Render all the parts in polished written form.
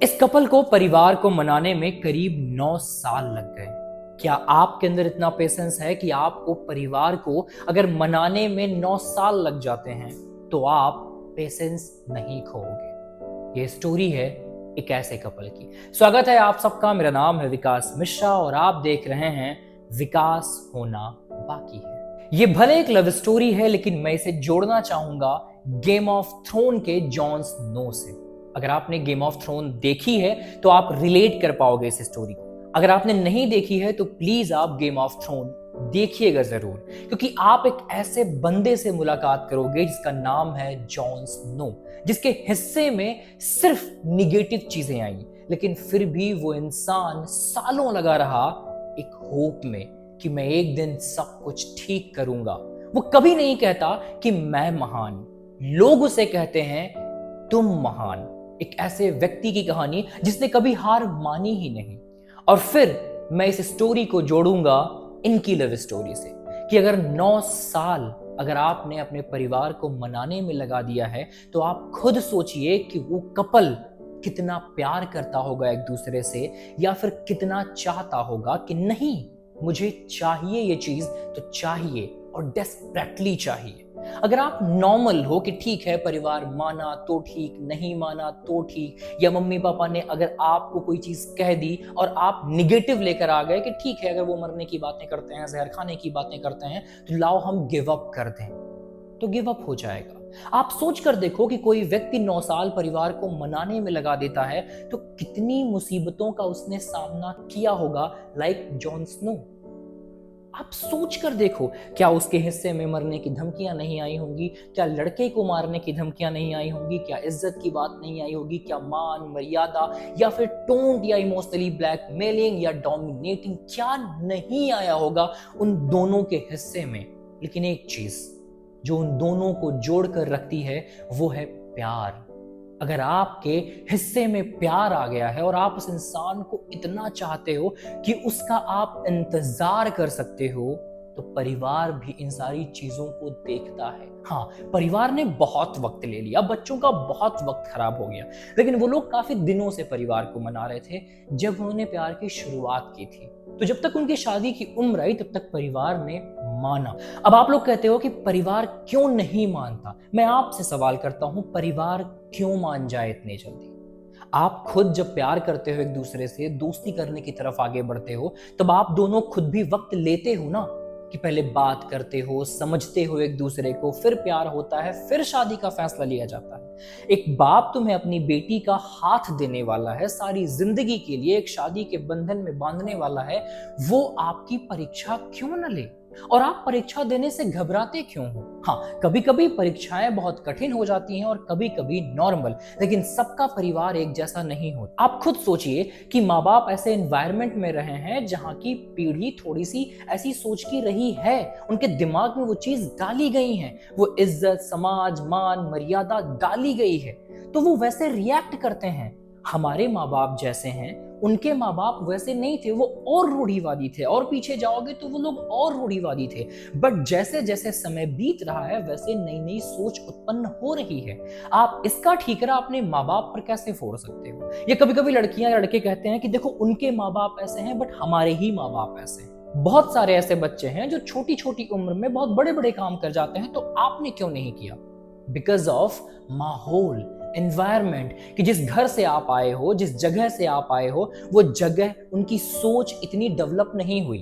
इस कपल को परिवार को मनाने में करीब 9 साल लग गए। क्या आपके अंदर इतना पेशेंस है कि आपको परिवार को अगर मनाने में 9 साल लग जाते हैं तो आप पेशेंस नहीं खोओगे। ये स्टोरी है एक ऐसे कपल की। स्वागत है आप सबका, मेरा नाम है विकास मिश्रा और आप देख रहे हैं विकास होना बाकी है। ये भले एक लव स्टोरी है लेकिन मैं इसे जोड़ना चाहूंगा गेम ऑफ थ्रोन के जॉन स्नो से। अगर आपने गेम ऑफ थ्रोन देखी है तो आप रिलेट कर पाओगे इस स्टोरी को। अगर आपने नहीं देखी है तो प्लीज आप गेम ऑफ थ्रोन देखिएगा जरूर, क्योंकि आप एक ऐसे बंदे से मुलाकात करोगे जिसका नाम है जॉन स्नो, जिसके हिस्से में सिर्फ निगेटिव चीजें आई, लेकिन फिर भी वो इंसान सालों लगा रहा एक होप में कि मैं एक दिन सब कुछ ठीक करूंगा। वो कभी नहीं कहता कि मैं महान, लोग उसे कहते हैं तुम महान। एक ऐसे व्यक्ति की कहानी जिसने कभी हार मानी ही नहीं। और फिर मैं इस स्टोरी को जोड़ूंगा इनकी लव स्टोरी से कि अगर 9 साल अगर आपने अपने परिवार को मनाने में लगा दिया है तो आप खुद सोचिए कि वो कपल कितना प्यार करता होगा एक दूसरे से, या फिर कितना चाहता होगा कि नहीं मुझे चाहिए ये चीज तो चाहिए और डेस्परेटली चाहिए। अगर आप नॉर्मल हो कि ठीक है परिवार माना तो ठीक, नहीं माना तो ठीक, या मम्मी पापा ने अगर आपको कोई चीज कह दी और आप निगेटिव लेकर आ गए कि ठीक है अगर वो मरने की बातें करते हैं, जहर खाने की बातें करते हैं तो लाओ हम गिव अप कर दें, तो गिव अप हो जाएगा। आप सोच कर देखो कि कोई व्यक्ति 9 साल परिवार को मनाने में लगा देता है तो कितनी मुसीबतों का उसने सामना किया होगा, लाइक जॉन स्नो। आप सोच कर देखो, क्या उसके हिस्से में मरने की धमकियां नहीं आई होंगी, क्या लड़के को मारने की धमकियां नहीं आई होंगी, क्या इज्जत की बात नहीं आई होगी, क्या मान मर्यादा या फिर टोंट या इमोशनली ब्लैकमेलिंग या डोमिनेटिंग क्या नहीं आया होगा उन दोनों के हिस्से में। लेकिन एक चीज जो उन दोनों को जोड़कर रखती है वो है प्यार। अगर आपके हिस्से में प्यार आ गया है और आप उस इंसान को इतना चाहते हो कि उसका आप इंतजार कर सकते हो, तो परिवार भी इन सारी चीजों को देखता है। हाँ, परिवार ने बहुत वक्त ले लिया, बच्चों का बहुत वक्त खराब हो गया, लेकिन वो लोग काफी दिनों से परिवार को मना रहे थे। जब उन्होंने प्यार की शुरुआत की थी तो जब तक उनकी शादी की उम्र आई तब तक परिवार ने माना। अब आप लोग कहते हो कि परिवार क्यों नहीं मानता। मैं आपसे सवाल करता हूं, परिवार क्यों मान जाए इतने जल्दी? आप खुद जब प्यार करते हो एक दूसरे से, दोस्ती करने की तरफ आगे बढ़ते हो, तब आप दोनों खुद भी वक्त लेते हो ना, कि पहले बात करते हो, समझते हो एक दूसरे को, फिर प्यार होता है, फिर शादी का फैसला लिया जाता है। एक बाप तुम्हें अपनी बेटी का हाथ देने वाला है, सारी जिंदगी के लिए एक शादी के बंधन में बांधने वाला है, वो आपकी परीक्षा क्यों न ले? और आप परीक्षा देने से घबराते क्यों हो? हाँ, कभी कभी परीक्षाएं बहुत कठिन हो जाती हैं और कभी कभी नॉर्मल, लेकिन सबका परिवार एक जैसा नहीं होता। आप खुद सोचिए कि माँ बाप ऐसे एनवायरनमेंट में रहे हैं जहाँ की पीढ़ी थोड़ी सी ऐसी सोच की रही है, उनके दिमाग में वो चीज डाली गई है, वो इज्जत, समाज, मान, मर्यादा डाली गई है, तो वो वैसे रिएक्ट करते हैं। हमारे माँ बाप जैसे हैं, उनके माँ बाप वैसे नहीं थे, वो और रूढ़िवादी थे, और पीछे जाओगे तो वो लोग और रूढ़िवादी थे। बट जैसे जैसे समय बीत रहा है वैसे नई नई सोच उत्पन्न हो रही है। आप इसका ठीकरा अपने माँ बाप पर कैसे फोड़ सकते हो? ये कभी कभी लड़कियां या लड़के कहते हैं कि देखो उनके माँ बाप ऐसे हैं बट हमारे ही माँ बाप ऐसे हैं। बहुत सारे ऐसे बच्चे हैं जो छोटी छोटी उम्र में बहुत बड़े बड़े काम कर जाते हैं, तो आपने क्यों नहीं किया? बिकॉज ऑफ माहौल, एनवायरमेंट, कि जिस घर से आप आए हो, जिस जगह से आप आए हो, वो जगह, उनकी सोच इतनी डेवलप नहीं हुई।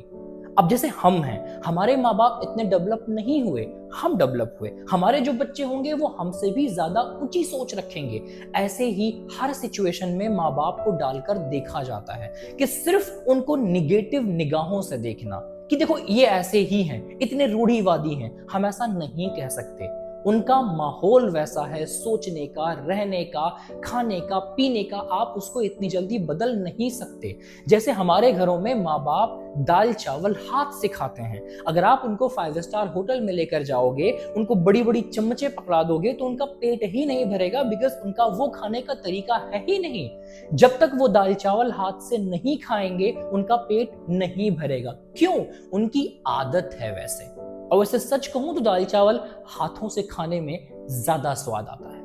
अब जैसे हम हैं, हमारे माँ बाप इतने डेवलप नहीं हुए, हम डेवलप हुए, हमारे जो बच्चे होंगे वो हमसे भी ज्यादा ऊंची सोच रखेंगे। ऐसे ही हर सिचुएशन में माँ बाप को डालकर देखा जाता है कि सिर्फ उनको निगेटिव निगाहों से देखना कि देखो ये ऐसे ही हैं, इतने रूढ़िवादी हैं, हम ऐसा नहीं कह सकते। उनका माहौल वैसा है, सोचने का, रहने का, खाने का, पीने का, आप उसको इतनी जल्दी बदल नहीं सकते। जैसे हमारे घरों में माँ बाप दाल चावल हाथ से खाते हैं, अगर आप उनको 5 स्टार होटल में लेकर जाओगे, उनको बड़ी बड़ी चम्मचे पकड़ा दोगे तो उनका पेट ही नहीं भरेगा, बिकॉज उनका वो खाने का तरीका है ही नहीं। जब तक वो दाल चावल हाथ से नहीं खाएंगे उनका पेट नहीं भरेगा। क्यों? उनकी आदत है वैसे। और वैसे सच कहूं तो दाल चावल हाथों से खाने में ज्यादा स्वाद आता है।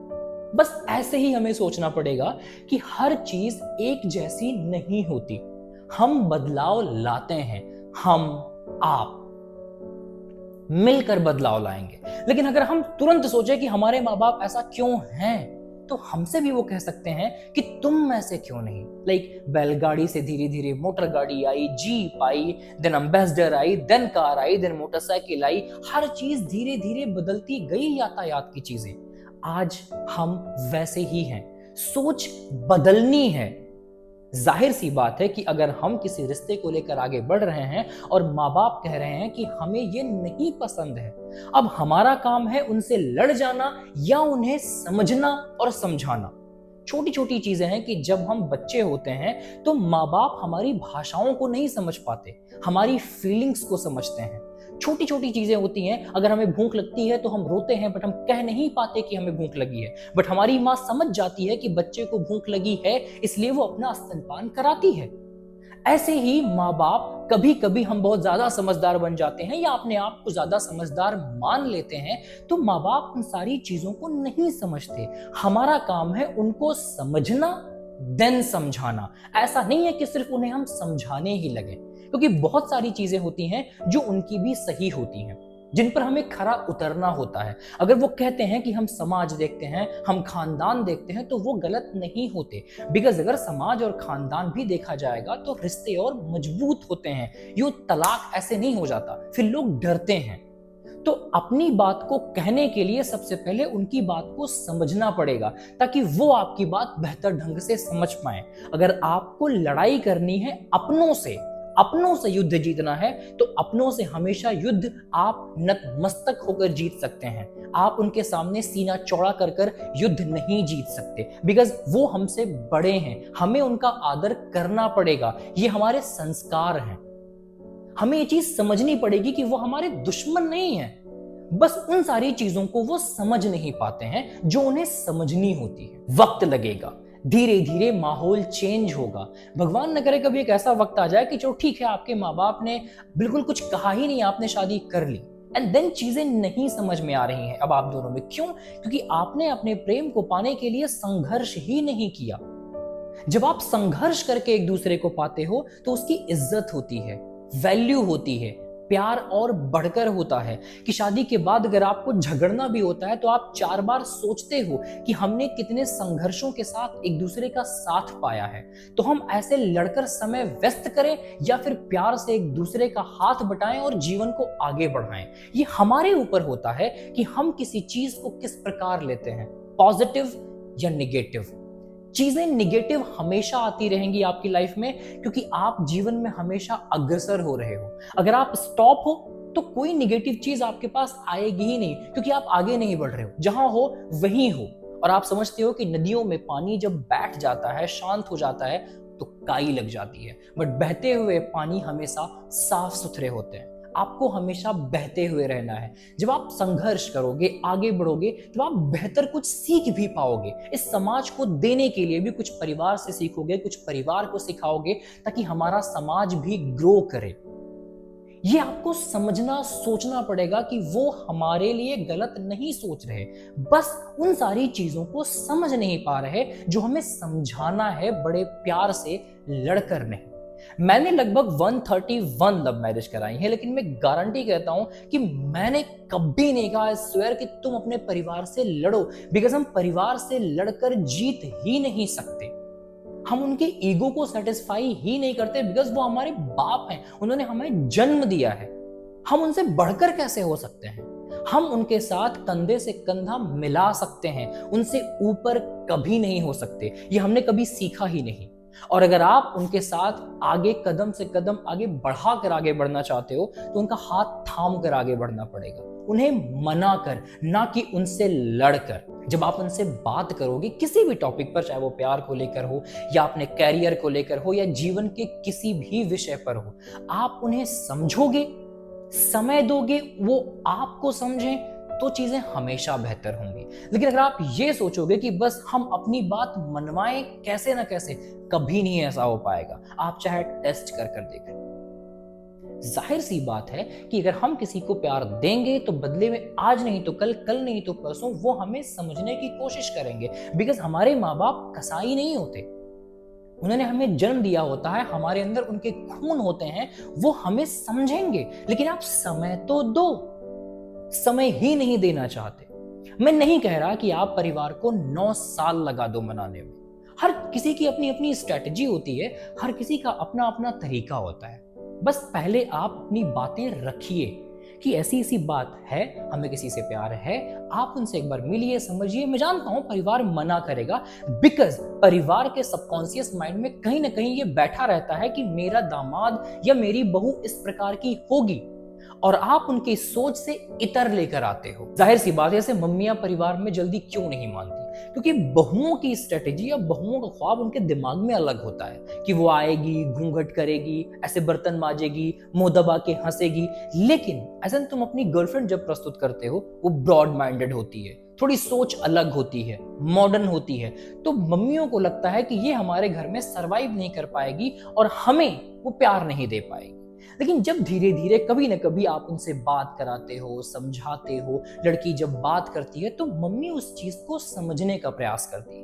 बस ऐसे ही हमें सोचना पड़ेगा कि हर चीज एक जैसी नहीं होती। हम बदलाव लाते हैं, हम आप मिलकर बदलाव लाएंगे। लेकिन अगर हम तुरंत सोचे कि हमारे माँ बाप ऐसा क्यों हैं, तो हमसे भी वो कह सकते हैं कि तुम ऐसे क्यों नहीं। लाइक बैलगाड़ी से धीरे धीरे मोटर गाड़ी आई, जीप आई, देन एम्बेसडर आई, देन कार आई, देन मोटरसाइकिल आई। हर चीज धीरे धीरे बदलती गई, यातायात की चीजें। आज हम वैसे ही हैं, सोच बदलनी है। जाहिर सी बात है कि अगर हम किसी रिश्ते को लेकर आगे बढ़ रहे हैं और माँ बाप कह रहे हैं कि हमें ये नहीं पसंद है, अब हमारा काम है उनसे लड़ जाना या उन्हें समझना और समझाना। छोटी छोटी चीजें हैं कि जब हम बच्चे होते हैं तो माँ बाप हमारी भाषाओं को नहीं समझ पाते, हमारी फीलिंग्स को समझते हैं। छोटी छोटी चीजें होती हैं, अगर हमें भूख लगती है तो हम रोते हैं, बट हम कह नहीं पाते कि हमें भूख लगी है। बट हमारी माँ समझ जाती है कि बच्चे को भूख लगी है, इसलिए वो अपना स्तनपान कराती है। ऐसे ही माँ बाप, कभी कभी हम बहुत ज्यादा समझदार बन जाते हैं या अपने आप को ज्यादा समझदार मान लेते हैं, तो माँ बाप उन सारी चीजों को नहीं समझते। हमारा काम है उनको समझना, देन समझाना। ऐसा नहीं है कि सिर्फ उन्हें हम समझाने ही लगे, क्योंकि बहुत सारी चीजें होती हैं जो उनकी भी सही होती हैं, जिन पर हमें खरा उतरना होता है। अगर वो कहते हैं कि हम समाज देखते हैं, हम खानदान देखते हैं, तो वो गलत नहीं होते। बिकॉज अगर समाज और खानदान भी देखा जाएगा तो रिश्ते और मजबूत होते हैं। यूं तलाक ऐसे नहीं हो जाता, फिर लोग डरते हैं। तो अपनी बात को कहने के लिए सबसे पहले उनकी बात को समझना पड़ेगा, ताकि वो आपकी बात बेहतर ढंग से समझ पाए। अगर आपको लड़ाई करनी है अपनों से युद्ध जीतना है, तो अपनों से हमेशा युद्ध आप नतमस्तक होकर जीत सकते हैं। आप उनके सामने सीना चौड़ा कर कर युद्ध नहीं जीत सकते, बिकॉज वो हमसे बड़े हैं। हमें उनका आदर करना पड़ेगा, ये हमारे संस्कार हैं। हमें ये चीज समझनी पड़ेगी कि वो हमारे दुश्मन नहीं है, बस उन सारी चीजों को वो समझ नहीं पाते हैं जो उन्हें समझनी होती है। वक्त लगेगा, धीरे धीरे माहौल चेंज होगा। भगवान न करे कभी एक ऐसा वक्त आ जाए कि चलो ठीक है, आपके माँ बाप ने बिल्कुल कुछ कहा ही नहीं, आपने शादी कर ली, एंड देन चीजें नहीं समझ में आ रही हैं अब आप दोनों में। क्यों? क्योंकि आपने अपने प्रेम को पाने के लिए संघर्ष ही नहीं किया। जब आप संघर्ष करके एक दूसरे को पाते हो तो उसकी इज्जत होती है, वैल्यू होती है, प्यार और बढ़कर होता है। कि शादी के बाद अगर आपको झगड़ना भी होता है तो आप 4 बार सोचते हो कि हमने कितने संघर्षों के साथ एक दूसरे का साथ पाया है। तो हम ऐसे लड़कर समय व्यस्त करें या फिर प्यार से एक दूसरे का हाथ बटाएं और जीवन को आगे बढ़ाएं। ये हमारे ऊपर होता है कि हम किसी चीज को किस प्रकार लेते हैं, पॉजिटिव या निगेटिव। चीजें निगेटिव हमेशा आती रहेंगी आपकी लाइफ में, क्योंकि आप जीवन में हमेशा अग्रसर हो रहे हो। अगर आप स्टॉप हो तो कोई निगेटिव चीज आपके पास आएगी ही नहीं, क्योंकि आप आगे नहीं बढ़ रहे हो। जहां हो वहीं हो। और आप समझते हो कि नदियों में पानी जब बैठ जाता है, शांत हो जाता है, तो काई लग जाती है, बट बहते हुए पानी हमेशा साफ सुथरे होते हैं। आपको हमेशा बहते हुए रहना है। जब आप संघर्ष करोगे, आगे बढ़ोगे, तो आप बेहतर कुछ सीख भी पाओगे। इस समाज को देने के लिए भी कुछ परिवार से सीखोगे, कुछ परिवार को सिखाओगे, ताकि हमारा समाज भी ग्रो करे। ये आपको समझना, सोचना पड़ेगा कि वो हमारे लिए गलत नहीं सोच रहे, बस उन सारी चीजों को समझ नहीं पा रहे जो हमें समझाना है, बड़े प्यार से लड़कर नहीं। मैंने लगभग 131 लव मैरिज कराई है, लेकिन मैं गारंटी कहता हूं कि मैंने कभी नहीं कहा स्वेयर कि तुम अपने परिवार से लड़ो, बिकॉज हम परिवार से लड़कर जीत ही नहीं सकते। हम उनके ईगो को सेटिस्फाई ही नहीं करते, बिकॉज वो हमारे बाप हैं, उन्होंने हमें जन्म दिया है। हम उनसे बढ़कर कैसे हो सकते हैं? हम उनके साथ कंधे से कंधा मिला सकते हैं, उनसे ऊपर कभी नहीं हो सकते। ये हमने कभी सीखा ही नहीं। और अगर आप उनके साथ आगे कदम से कदम आगे बढ़ाकर आगे बढ़ना चाहते हो, तो उनका हाथ थाम कर आगे बढ़ना पड़ेगा, उन्हें मना कर, ना कि उनसे लड़कर। जब आप उनसे बात करोगे किसी भी टॉपिक पर, चाहे वो प्यार को लेकर हो या अपने कैरियर को लेकर हो या जीवन के किसी भी विषय पर हो, आप उन्हें समझोगे, समय दोगे, वो आपको समझें, तो चीजें हमेशा बेहतर होंगी। लेकिन अगर आप ये सोचोगे कि बस हम अपनी बात मनवाएं कैसे ना कैसे, कभी नहीं ऐसा हो पाएगा। आप चाहे टेस्ट कर कर देखें। जाहिर सी बात है कि अगर हम किसी को प्यार देंगे तो बदले में आज नहीं तो कल, कल नहीं तो परसों वो हमें समझने की कोशिश करेंगे। बिकॉज हमारे माँ बाप कसाई नहीं होते, उन्होंने हमें जन्म दिया होता है, हमारे अंदर उनके खून होते हैं, वो हमें समझेंगे। लेकिन आप समय तो दो, समय ही नहीं देना चाहते। मैं नहीं कह रहा कि आप परिवार को 9 साल लगा दो मनाने में। हर किसी की अपनी अपनी स्ट्रेटजी होती है, हर किसी का अपना अपना तरीका होता है। बस पहले आप अपनी बातें रखिए कि ऐसी ऐसी बात है, हमें किसी से प्यार है, आप उनसे एक बार मिलिए, समझिए। मैं जानता हूं परिवार मना करेगा, बिकॉज परिवार के सबकॉन्शियस माइंड में कहीं ना कहीं ये बैठा रहता है कि मेरा दामाद या मेरी बहू इस प्रकार की होगी, और आप उनकी सोच से इतर लेकर आते हो। जाहिर सी बात है, ऐसे मम्मियां परिवार में जल्दी क्यों नहीं मानती? क्योंकि बहुओं की स्ट्रेटेजी या बहुओं का ख्वाब उनके दिमाग में अलग होता है कि वो आएगी, घूंघट करेगी, ऐसे बर्तन माजेगी, मुंह दबा के हंसेगी। लेकिन ऐसा तुम अपनी गर्लफ्रेंड जब प्रस्तुत करते हो, वो ब्रॉड माइंडेड होती है, थोड़ी सोच अलग होती है, मॉडर्न होती है। तो मम्मियों को लगता है कि ये हमारे घर में सरवाइव नहीं कर पाएगी और हमें वो प्यार नहीं दे पाएगी। लेकिन जब धीरे धीरे कभी ना कभी आप उनसे बात कराते हो, समझाते हो, लड़की जब बात करती है तो मम्मी उस चीज को समझने का प्रयास करती है,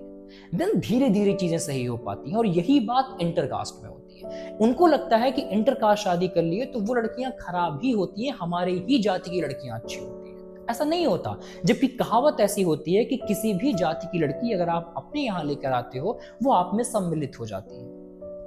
देन धीरे धीरे चीजें सही हो पाती हैं। और यही बात इंटरकास्ट में होती है। उनको लगता है कि इंटरकास्ट शादी कर लिए तो वो लड़कियां खराब ही होती हैं, हमारे ही जाति की लड़कियां अच्छी होती हैं। ऐसा नहीं होता। जबकि कहावत ऐसी होती है कि किसी भी जाति की लड़की अगर आप अपने यहाँ लेकर आते हो, वो आप में सम्मिलित हो जाती है।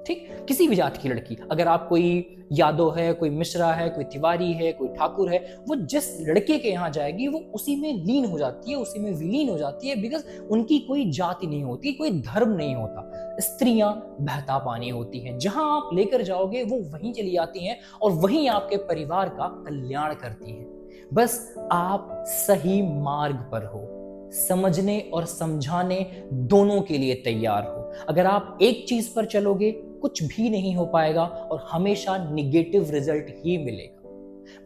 ठीक, किसी भी जाति की लड़की, अगर आप कोई यादव है, कोई मिश्रा है, कोई तिवारी है, कोई ठाकुर है, वो जिस लड़के के यहाँ जाएगी वो उसी में लीन हो जाती है, उसी में विलीन हो जाती है। बिकॉज उनकी कोई जाति नहीं होती, कोई धर्म नहीं होता। स्त्रियां बहता पानी होती हैं, जहां आप लेकर जाओगे वो वहीं चली आती हैं और वहीं आपके परिवार का कल्याण करती हैं। बस आप सही मार्ग पर हो, समझने और समझाने दोनों के लिए तैयार हो। अगर आप एक चीज पर चलोगे कुछ भी नहीं हो पाएगा और हमेशा निगेटिव रिजल्ट ही मिलेगा।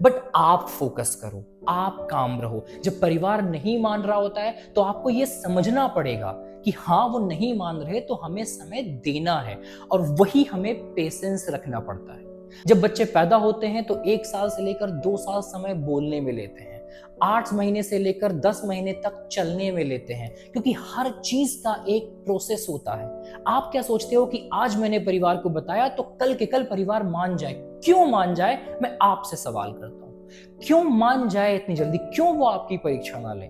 बट आप फोकस करो, आप काम रहो। जब परिवार नहीं मान रहा होता है तो आपको यह समझना पड़ेगा कि हाँ, वो नहीं मान रहे तो हमें समय देना है, और वही हमें पेशेंस रखना पड़ता है। जब बच्चे पैदा होते हैं तो 1 साल से लेकर 2 साल समय बोलने में लेते हैं, 8 महीने से लेकर 10 महीने तक चलने में लेते हैं, क्योंकि हर चीज का एक प्रोसेस होता है। आप क्या सोचते हो कि आज मैंने परिवार को बताया तो कल के कल परिवार मान जाए? क्यों मान जाए, मैं आपसे सवाल करता हूं। क्यों मान जाए इतनी जल्दी? क्यों वो आपकी परीक्षा ना ले?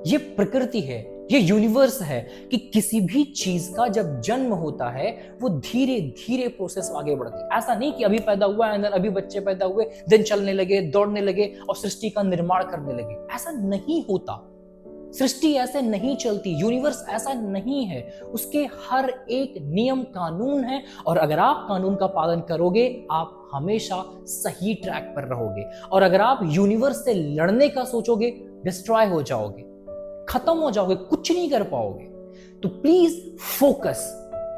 ये प्रकृति है, ये यूनिवर्स है कि किसी भी चीज का जब जन्म होता है वो धीरे धीरे प्रोसेस आगे बढ़ती है। ऐसा नहीं कि अभी पैदा हुआ है, अभी बच्चे पैदा हुए, दिन चलने लगे, दौड़ने लगे और सृष्टि का निर्माण करने लगे। ऐसा नहीं होता। सृष्टि ऐसे नहीं चलती, यूनिवर्स ऐसा नहीं है। उसके हर एक नियम कानून है, और अगर आप कानून का पालन करोगे आप हमेशा सही ट्रैक पर रहोगे। और अगर आप यूनिवर्स से लड़ने का सोचोगे, डिस्ट्रॉय हो जाओगे, खत्म हो जाओगे, कुछ नहीं कर पाओगे। तो प्लीज फोकस,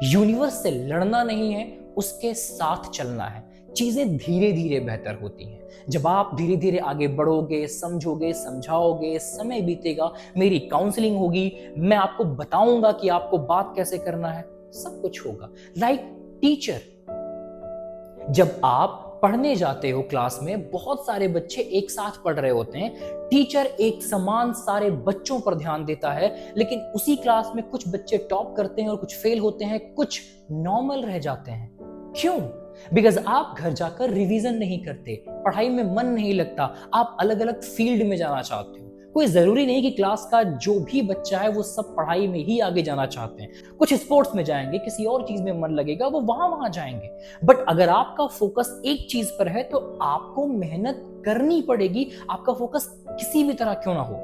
यूनिवर्स से लड़ना नहीं है, उसके साथ चलना है। चीजें धीरे धीरे बेहतर होती हैं जब आप धीरे धीरे आगे बढ़ोगे, समझोगे, समझाओगे, समय बीतेगा, मेरी काउंसलिंग होगी, मैं आपको बताऊंगा कि आपको बात कैसे करना है, सब कुछ होगा। लाइक टीचर, जब आप पढ़ने जाते हो क्लास में, बहुत सारे बच्चे एक साथ पढ़ रहे होते हैं, टीचर एक समान सारे बच्चों पर ध्यान देता है, लेकिन उसी क्लास में कुछ बच्चे टॉप करते हैं और कुछ फेल होते हैं, कुछ नॉर्मल रह जाते हैं। क्यों? बिकॉज आप घर जाकर रिवीजन नहीं करते, पढ़ाई में मन नहीं लगता, आप अलग अलग फील्ड में जाना चाहते हो। कोई जरूरी नहीं कि क्लास का जो भी बच्चा है वो सब पढ़ाई में ही आगे जाना चाहते हैं। कुछ स्पोर्ट्स में जाएंगे, किसी और चीज में मन लगेगा, वो वहां जाएंगे। बट अगर आपका फोकस एक चीज पर है तो आपको मेहनत करनी पड़ेगी। आपका फोकस किसी भी तरह क्यों ना हो,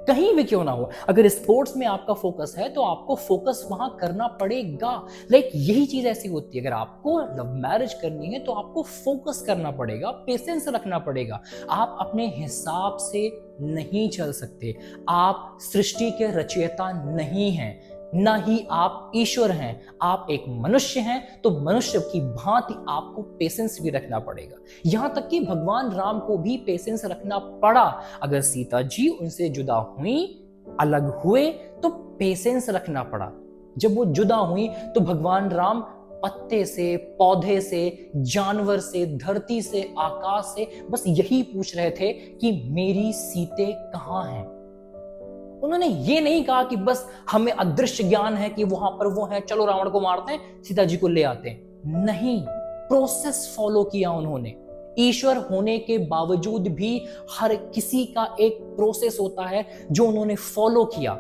कहीं भी क्यों ना हो, अगर स्पोर्ट्स में आपका फोकस है तो आपको फोकस वहां करना पड़ेगा। लाइक यही चीज ऐसी होती है, अगर आपको लव मैरिज करनी है तो आपको फोकस करना पड़ेगा, पेशेंस रखना पड़ेगा। आप अपने हिसाब से नहीं चल सकते। आप सृष्टि के रचयिता नहीं हैं, ना ही आप ईश्वर हैं। आप एक मनुष्य हैं, तो मनुष्य की भांति आपको पेशेंस भी रखना पड़ेगा। यहां तक कि भगवान राम को भी पेशेंस रखना पड़ा। अगर सीता जी उनसे जुदा हुई, अलग हुए, तो पेशेंस रखना पड़ा। जब वो जुदा हुई तो भगवान राम पत्ते से, पौधे से, जानवर से, धरती से, आकाश से बस यही पूछ रहे थे कि मेरी सीते कहां हैं। उन्होंने ये नहीं कहा कि बस हमें अदृश्य ज्ञान है कि वहां पर वो है, चलो रावण को मारते हैं, सीता जी को ले आते हैं। नहीं, प्रोसेस फॉलो किया उन्होंने। ईश्वर होने के बावजूद भी हर किसी का एक प्रोसेस होता है जो उन्होंने फॉलो किया।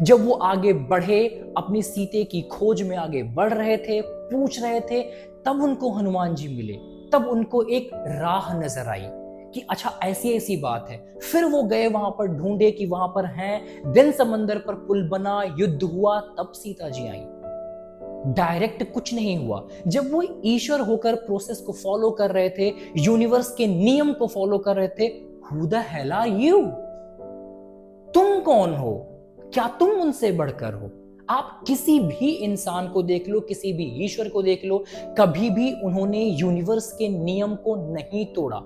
जब वो आगे बढ़े, अपनी सीते की खोज में आगे बढ़ रहे थे, पूछ रहे थे, तब उनको हनुमान जी मिले। तब उनको एक राह नजर आई कि अच्छा ऐसी ऐसी बात है। फिर वो गए वहां पर, ढूंढे कि वहां पर हैं। दिन समंदर पर पुल बना, युद्ध हुआ, तब सीता जी आई। डायरेक्ट कुछ नहीं हुआ। जब वो ईश्वर होकर प्रोसेस को फॉलो कर रहे थे, यूनिवर्स के नियम को फॉलो कर रहे थे, who the hell are you? तुम कौन हो? क्या तुम उनसे बढ़कर हो? आप किसी भी इंसान को देख लो, किसी भी ईश्वर को देख लो, कभी भी उन्होंने यूनिवर्स के नियम को नहीं तोड़ा।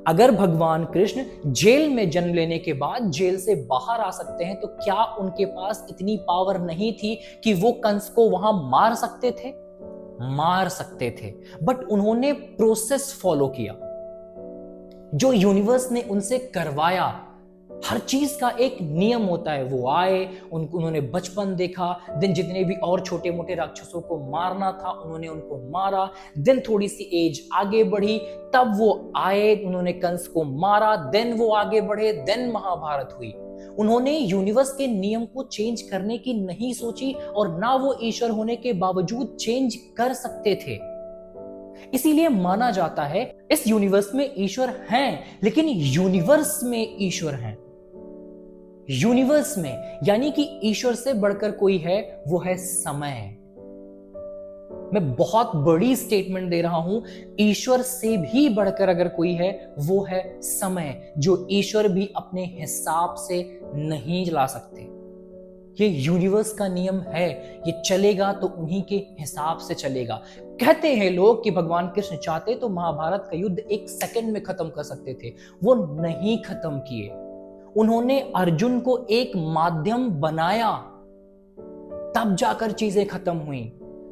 अगर भगवान कृष्ण जेल में जन्म लेने के बाद जेल से बाहर आ सकते हैं, तो क्या उनके पास इतनी पावर नहीं थी कि वो कंस को वहां मार सकते थे? मार सकते थे, बट उन्होंने प्रोसेस फॉलो किया जो यूनिवर्स ने उनसे करवाया। हर चीज का एक नियम होता है। वो आए, उन्होंने बचपन देखा, दिन जितने भी और छोटे मोटे राक्षसों को मारना था उन्होंने उनको मारा। दिन थोड़ी सी एज आगे बढ़ी, तब वो आए, उन्होंने कंस को मारा। देन वो आगे बढ़े, देन महाभारत हुई। उन्होंने यूनिवर्स के नियम को चेंज करने की नहीं सोची, और ना वो ईश्वर होने के बावजूद चेंज कर सकते थे। इसीलिए माना जाता है इस यूनिवर्स में ईश्वर हैं, लेकिन यूनिवर्स में ईश्वर हैं। यूनिवर्स में, यानी कि ईश्वर से बढ़कर कोई है, वो है समय। मैं बहुत बड़ी स्टेटमेंट दे रहा हूं, ईश्वर से भी बढ़कर अगर कोई है, वो है समय, जो ईश्वर भी अपने हिसाब से नहीं चला सकते। ये यूनिवर्स का नियम है, ये चलेगा तो उन्हीं के हिसाब से चलेगा। कहते हैं लोग कि भगवान कृष्ण चाहते तो महाभारत का युद्ध 1 सेकंड में खत्म कर सकते थे, वो नहीं खत्म किए। उन्होंने अर्जुन को एक माध्यम बनाया, तब जाकर चीजें खत्म हुई।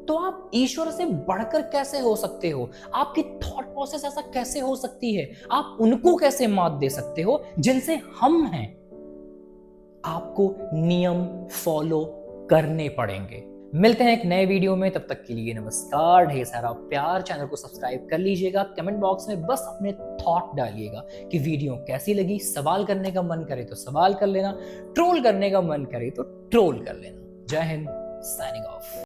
तो आप ईश्वर से बढ़कर कैसे हो सकते हो? आपकी थॉट प्रोसेस ऐसा कैसे हो सकती है? आप उनको कैसे मात दे सकते हो जिनसे हम हैं? आपको नियम फॉलो करने पड़ेंगे। मिलते हैं एक नए वीडियो में, तब तक के लिए नमस्कार, ढेर सारा प्यार। चैनल को सब्सक्राइब कर लीजिएगा। कमेंट बॉक्स में बस अपने थॉट डालिएगा कि वीडियो कैसी लगी। सवाल करने का मन करे तो सवाल कर लेना, ट्रोल करने का मन करे तो ट्रोल कर लेना। जय हिंद, साइनिंग ऑफ।